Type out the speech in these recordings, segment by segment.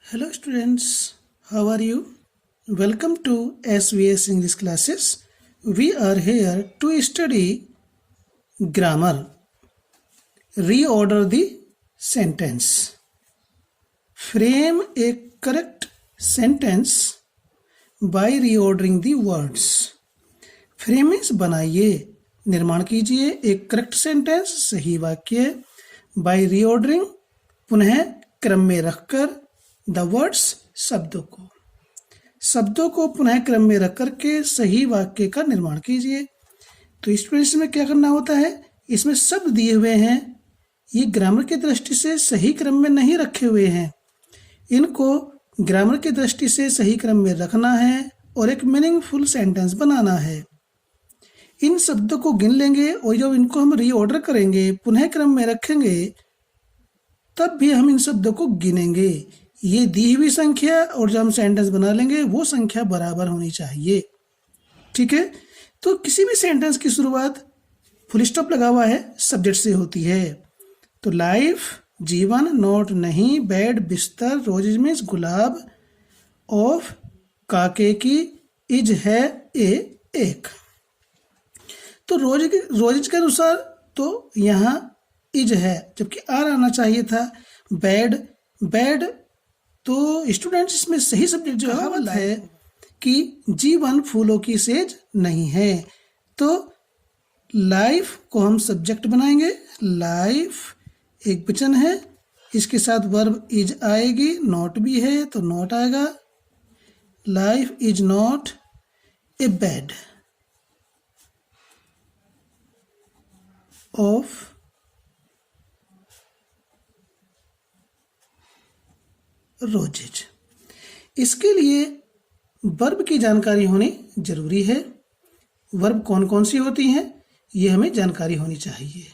Hello students, how are you? Welcome to SVS English classes. We are here to study grammar. Reorder the sentence. Frame a correct sentence by reordering the words. Frames बनाइए, निर्माण कीजिए एक correct sentence, सही वाक्य bye reordering, पुनः क्रम में रखकर द वर्ड्स, शब्दों को पुनः क्रम में रख करके सही वाक्य का निर्माण कीजिए। तो स्टूडेंट्स में क्या करना होता है, इसमें शब्द दिए हुए हैं, ये ग्रामर की दृष्टि से सही क्रम में नहीं रखे हुए हैं, इनको ग्रामर की दृष्टि से सही क्रम में रखना है और एक मीनिंगफुल सेंटेंस बनाना है। इन शब्दों को गिन लेंगे और जब इनको हम रीऑर्डर करेंगे, पुनः क्रम में रखेंगे, तब भी हम इन शब्दों को गिनेंगे। ये दी हुई संख्या और जब हम सेंटेंस बना लेंगे वो संख्या बराबर होनी चाहिए। ठीक है, तो किसी भी सेंटेंस की शुरुआत फुल स्टॉप लगा हुआ है सब्जेक्ट से होती है। तो लाइफ जीवन, नोट नहीं, बेड बिस्तर, रोजेज मीन्स गुलाब, ऑफ काके की, इज है एक। तो रोजेज के अनुसार तो यहाँ इज है, जबकि आर आना चाहिए था। बेड तो स्टूडेंट्स इसमें सही सब्जेक्ट जो है कि जीवन फूलों की सेज नहीं है। तो लाइफ को हम सब्जेक्ट बनाएंगे, लाइफ एक वचन है, इसके साथ वर्ब इज आएगी, नॉट भी है तो नॉट आएगा। Life is not a bed of roses. इसके लिए वर्ब की जानकारी होनी जरूरी है। वर्ब कौन कौन सी होती हैं ये हमें जानकारी होनी चाहिए।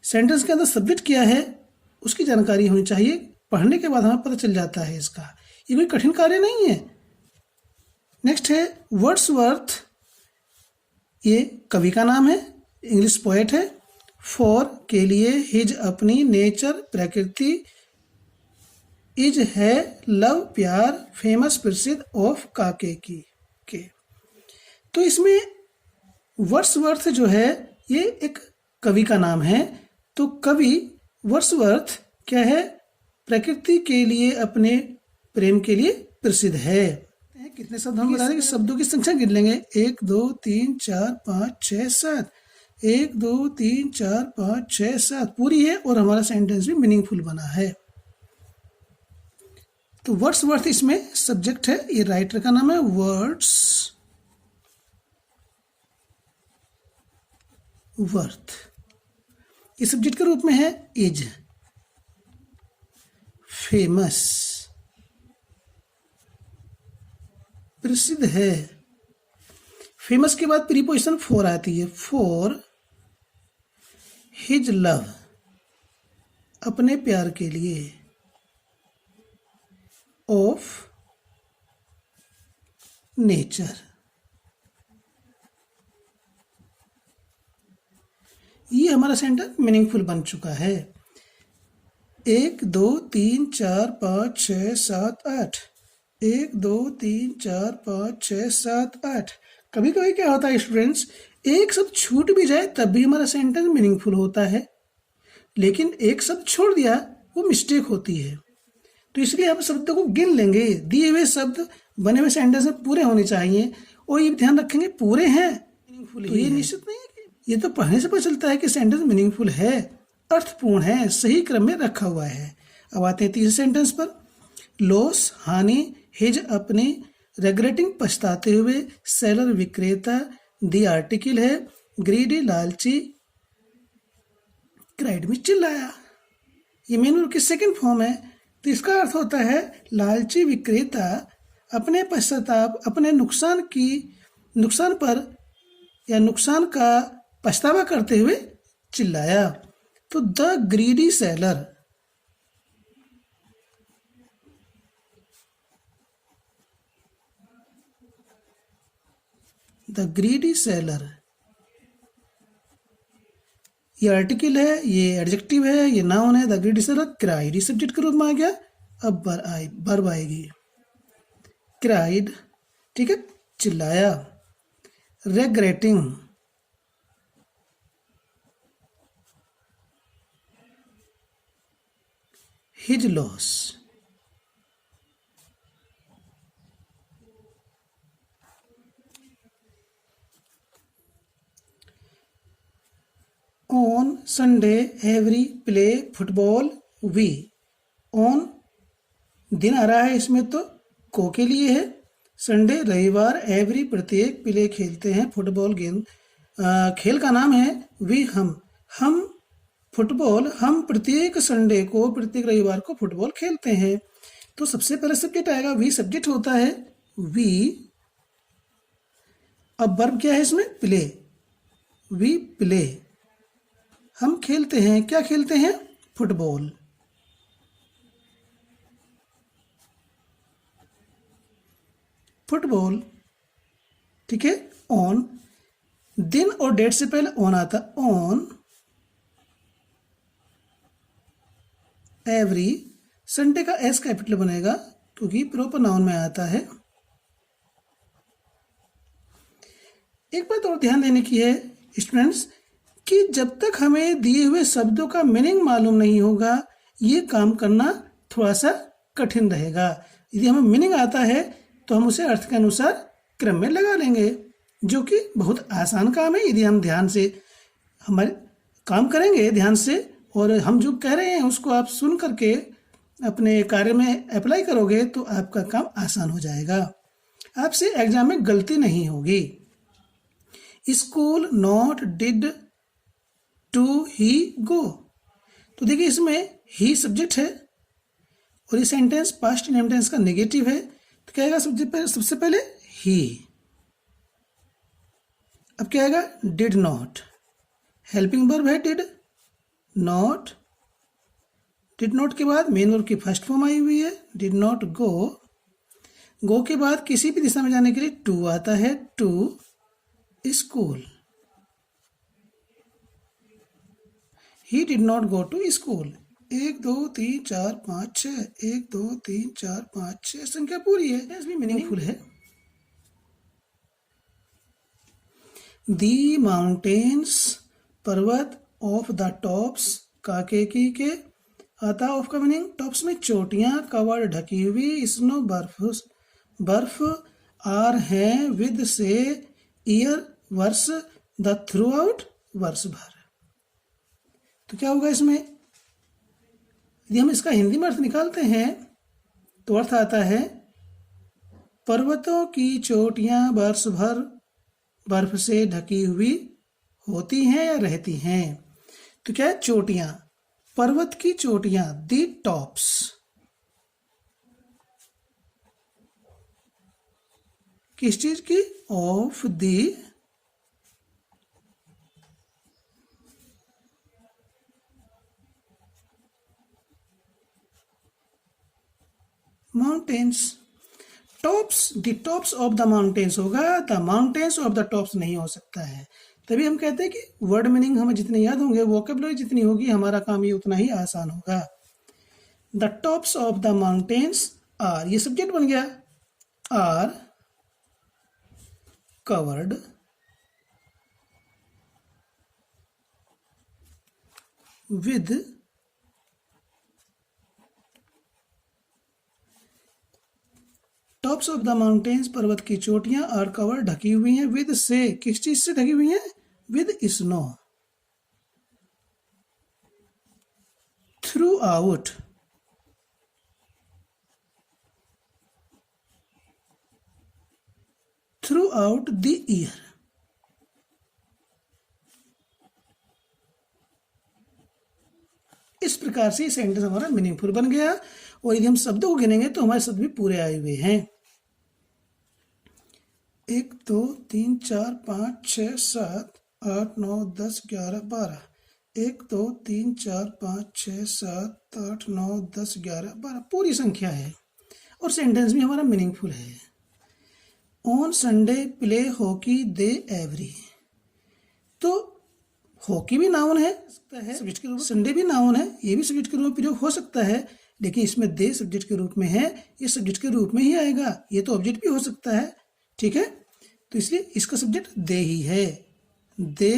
सेंटेंस के अंदर सब्जेक्ट क्या है उसकी जानकारी होनी चाहिए, पढ़ने के बाद हमें पता चल जाता है इसका, ये कोई कठिन कार्य नहीं है। नेक्स्ट है वर्ड्सवर्थ, ये कवि का नाम है, इंग्लिश पोएट है। फॉर के लिए, हिज अपनी, नेचर प्रकृति, इज है लव प्यार, फेमस प्रसिद्ध, ऑफ काके की के। तो इसमें वर्ड्सवर्थ जो है ये एक कवि का नाम है। तो कवि वर्ड्सवर्थ क्या है, प्रकृति के लिए, अपने प्रेम के लिए प्रसिद्ध है। कितने शब्द हम बता रहे हैं, शब्दों की संख्या गिन लेंगे, 1 2 3 4 5 6 7, 1 2 3 4 5 6 7 पूरी है और हमारा सेंटेंस भी मीनिंगफुल बना है। तो वर्ड्सवर्थ इसमें सब्जेक्ट है, ये राइटर का नाम है वर्ड्स वर्थ। ये सब्जेक्ट के रूप में है इज, फेमस प्रसिद्ध है। फेमस के बाद प्रीपोजिशन फॉर आती है, फॉर हिज लव, अपने प्यार के लिए, ऑफ नेचर। ये हमारा सेंटेंस मीनिंगफुल बन चुका है। 1 2 3 4 5 6 7 8, 1 2 3 4 5 6 7 8। कभी कभी क्या होता है स्टूडेंट्स, एक शब्द छूट भी जाए तब भी हमारा सेंटेंस मीनिंगफुल होता है, लेकिन एक शब्द छोड़ दिया वो मिस्टेक होती है। तो इसलिए हम शब्दों को गिन लेंगे, दिए हुए शब्द बने हुए सेंटेंस में पूरे होने चाहिए और ये ध्यान रखेंगे पूरे हैं, मीनिंगफुल। तो ये निश्चित नहीं है कि ये तो पढ़ने से पता चलता है कि सेंटेंस मीनिंगफुल है, अर्थपूर्ण है, सही क्रम में रखा हुआ है। अब आते हैं तीसरे सेंटेंस पर। लॉस हानि, हिज अपने, रेगरेटिंग पछताते हुए, सेलर विक्रेता, दी आर्टिकल है, ग्रीडी लालची, क्राइड में चिल्लाया। ये मेन वर्ब की सेकंड फॉर्म है। तो इसका अर्थ होता है लालची विक्रेता अपने पश्चाताप, अपने नुकसान पर या नुकसान का पछतावा करते हुए चिल्लाया। तो the greedy seller, the greedy seller, ये आर्टिकल है, ये एडजेक्टिव है, ये नाउन है। द ग्रेट सेलर क्राइड, ये सब्जेक्ट के रूप में आ गया। अब वर्ब आएगी। क्राइड, ठीक है, चिल्लाया। Regretting, his loss. On Sunday every play football we. On दिन आ रहा है, इसमें तो को के लिए है। संडे रविवार, एवरी प्रत्येक, प्ले खेलते हैं, फुटबॉल गेम खेल का नाम है। वी हम फुटबॉल, हम प्रत्येक संडे को, प्रत्येक रविवार को फुटबॉल खेलते हैं। तो सबसे पहले सब्जेक्ट आएगा, वी सब्जेक्ट होता है। वी, अब वर्ब क्या है इसमें? प्ले। वी प्ले, हम खेलते हैं, क्या खेलते हैं? फुटबॉल। फुटबॉल, ठीक है। ऑन, दिन और डेट से पहले ऑन आता, ऑन एवरी। संडे का एस कैपिटल बनेगा क्योंकि प्रॉपर नाउन में आता है। एक बात और ध्यान देने की है स्टूडेंट्स, कि जब तक हमें दिए हुए शब्दों का मीनिंग मालूम नहीं होगा, ये काम करना थोड़ा सा कठिन रहेगा। यदि हमें मीनिंग आता है तो हम उसे अर्थ के अनुसार क्रम में लगा लेंगे, जो कि बहुत आसान काम है। यदि हम ध्यान से हमारे काम करेंगे, ध्यान से, और हम जो कह रहे हैं उसको आप सुन करके अपने कार्य में अप्लाई करोगे तो आपका काम आसान हो जाएगा, आपसे एग्जाम में गलती नहीं होगी। स्कूल नॉट डिड टू ही गो। तो देखिए इसमें ही सब्जेक्ट है और ये सेंटेंस पास्ट नेम टेंस का नेगेटिव है, तो क्या आएगा? सबसे पहले ही। अब क्या आएगा? डिड नॉट, हेल्पिंग वर्ब है डिड। नॉट, डिड नॉट के बाद मेन वर्ब की फर्स्ट फॉर्म आई हुई है, डिड नॉट गो। गो के बाद किसी भी दिशा में जाने के लिए टू आता है, to school. He did not go to school. 1 2 3 4 5 6, 1 2 3 4 5 6 संख्या पूरी है, इसमें मीनिंगफुल है। दी माउंटेन्स, पर्वत, ऑफ द टॉप्स, काके की के आता ऑफ का मीनिंग टॉप्स में चोटियां, कवर्ड ढकी हुई, स्नो बर्फ, आर हैं, विद से, ईयर वर्ष, द थ्रू आउट वर्ष भर। तो क्या होगा इसमें? यदि हम इसका हिंदी में अर्थ निकालते हैं तो अर्थ आता है पर्वतों की चोटियां वर्ष भर बर्फ से ढकी हुई होती हैं या रहती हैं। तो क्या है? चोटियां, पर्वत की चोटियां, दी टॉप्स। किस चीज की? Of the mountains. Tops, the tops of the mountains होगा, the mountains of the tops नहीं हो सकता है। तभी हम कहते हैं कि वर्ड मीनिंग हमें जितने याद होंगे, वोकेबुलरी जितनी होगी, हमारा काम ये उतना ही आसान होगा। The tops of the mountains are, ये सब्जेक्ट बन गया, are covered with tops of the mountains, पर्वत की चोटियां, आर कवर ढकी हुई हैं, विद से, किस चीज से ढकी हुई हैं? With snow. Through out, through out the year. इस प्रकार से सेंटेंस हमारा मीनिंगफुल बन गया। और यदि हम शब्दों को गिनेंगे तो हमारे शब्द भी पूरे आए हुए हैं। 1 2 3 4 5 6 7 8 9 10 11 12। 1 2 3 4 5 6 7 8 9 10 11 12 पूरी संख्या है और सेंटेंस भी हमारा मीनिंगफुल है। On Sunday play hockey they every. तो हॉकी भी नाउन है, सब्जेक्ट के रूप में, संडे भी नाउन है, ये भी सब्जेक्ट के रूप में प्रयोग हो सकता है। लेकिन इसमें दे सब्जेक्ट के रूप में है, ये सब्जेक्ट के रूप में ही आएगा, ये तो ऑब्जेक्ट भी हो सकता है, ठीक है। तो इसलिए इसका सब्जेक्ट दे ही है, दे।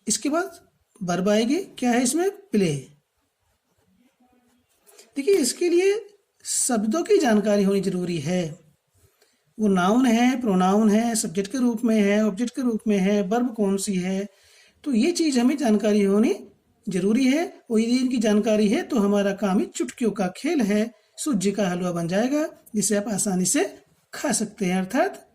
इसके बाद वर्ब आएगी, क्या है इसमें, प्ले। देखिए इसके लिए शब्दों की जानकारी होनी जरूरी है, वो नाउन है, प्रोनाउन है, सब्जेक्ट के रूप में है, ऑब्जेक्ट के रूप में है, वर्ब कौन सी है, तो ये चीज़ हमें जानकारी होनी जरूरी है। और यदि इनकी जानकारी है तो हमारा काम ही चुटकियों का खेल है, सूजी का हलवा बन जाएगा जिसे आप आसानी से खा सकते हैं, अर्थात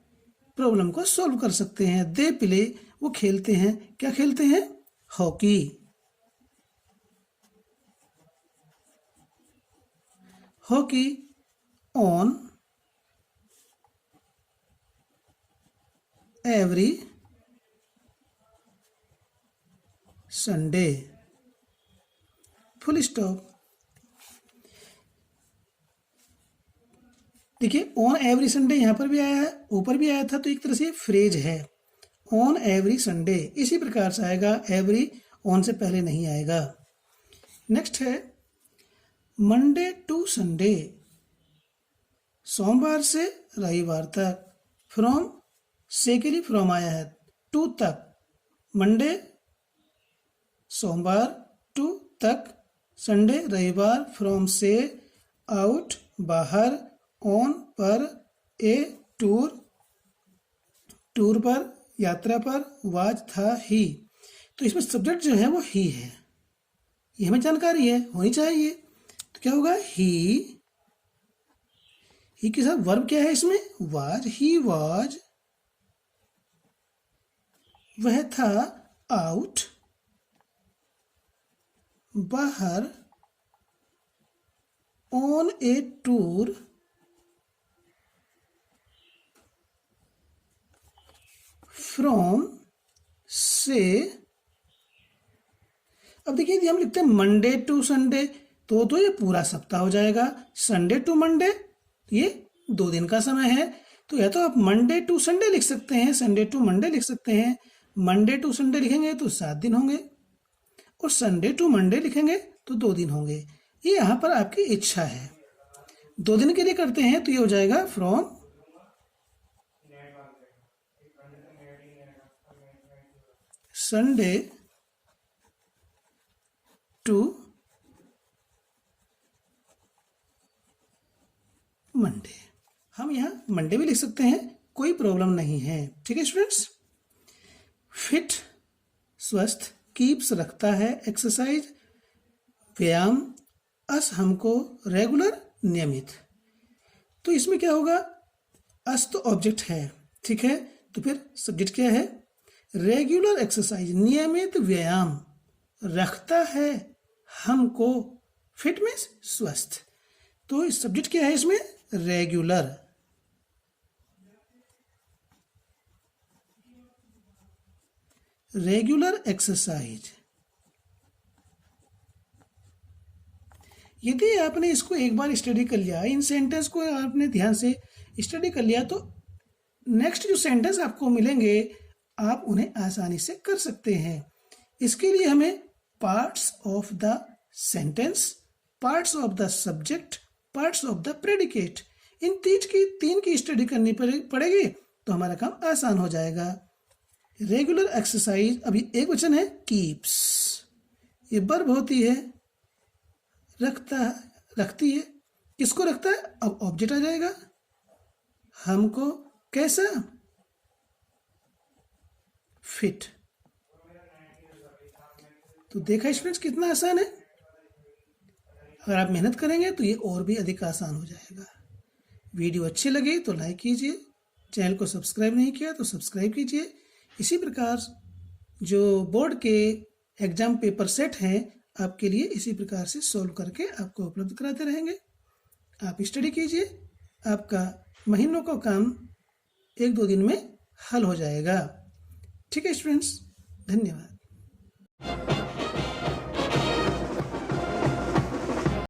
प्रॉब्लम को सॉल्व कर सकते हैं। दे प्ले, वो खेलते हैं, क्या खेलते हैं, hockey. Hockey on every Sunday, full stop. देखिए ऑन एवरी संडे यहाँ पर भी आया है, ऊपर भी आया था, तो एक तरह से फ्रेज है, ऑन एवरी संडे। इसी प्रकार से आएगा, एवरी ऑन से पहले नहीं आएगा। नेक्स्ट है मंडे टू संडे, सोमवार से रविवार तक। फ्रॉम, से के लिए फ्रॉम आया है, टू तक, मंडे सोमवार, टू तक, संडे रविवार, फ्रॉम से आउट बाहर, ऑन पर, ए टूर टूर पर, यात्रा पर, वाज था ही। तो इसमें सब्जेक्ट जो है वो ही है, ये हमें जानकारी है, होनी चाहिए। तो क्या होगा, ही के साथ वर्ब क्या है इसमें, वाज, ही वाज, वह था आउट बाहर, ऑन ए टूर, फ्रॉम से। अब देखिए यदि हम लिखते हैं मंडे टू संडे तो ये पूरा सप्ताह हो जाएगा, संडे टू मंडे ये 2 दिन का समय है। तो या तो आप मंडे टू संडे लिख सकते हैं, संडे टू मंडे लिख सकते हैं। मंडे टू संडे लिखेंगे तो 7 दिन होंगे, और संडे टू मंडे लिखेंगे तो 2 दिन होंगे। ये यहाँ पर आपकी इच्छा है, 2 दिन के लिए करते हैं तो ये हो जाएगा फ्रॉम संडे टू मंडे। हम यहाँ मंडे भी लिख सकते हैं, कोई प्रॉब्लम नहीं है, ठीक है स्टूडेंट्स। फिट स्वस्थ, कीप्स रखता है, एक्सरसाइज व्यायाम, अस हमको, रेगुलर नियमित। तो इसमें क्या होगा, अस तो ऑब्जेक्ट है, ठीक है, तो फिर सब्जेक्ट क्या है, रेगुलर एक्सरसाइज, नियमित व्यायाम, रखता है हमको, फिट मीन्स स्वस्थ। तो सब्जेक्ट क्या है इसमें, रेगुलर। Regular exercise. यदि आपने इसको एक बार स्टडी कर लिया, इन सेंटेंस को आपने ध्यान से स्टडी कर लिया, तो नेक्स्ट जो सेंटेंस आपको मिलेंगे आप उन्हें आसानी से कर सकते हैं। इसके लिए हमें parts of the sentence, parts of the subject, parts of the predicate, इन तीन की स्टडी करनी पड़ेगी तो हमारा काम आसान हो जाएगा। रेगुलर एक्सरसाइज, अभी एक वचन है कीप्स, ये वर्ब होती है, रखती है, किसको रखता है, अब ऑब्जेक्ट आ जाएगा, हमको, कैसा, फिट। तो देखा स्टूडेंट्स कितना आसान है, अगर आप मेहनत करेंगे तो ये और भी अधिक आसान हो जाएगा। वीडियो अच्छी लगी तो लाइक कीजिए, चैनल को सब्सक्राइब नहीं किया तो सब्सक्राइब कीजिए। इसी प्रकार जो बोर्ड के एग्जाम पेपर सेट हैं आपके लिए इसी प्रकार से सॉल्व करके आपको उपलब्ध कराते रहेंगे। आप स्टडी कीजिए, आपका महीनों का काम 1-2 दिन में हल हो जाएगा। ठीक है स्टूडेंट्स, धन्यवाद।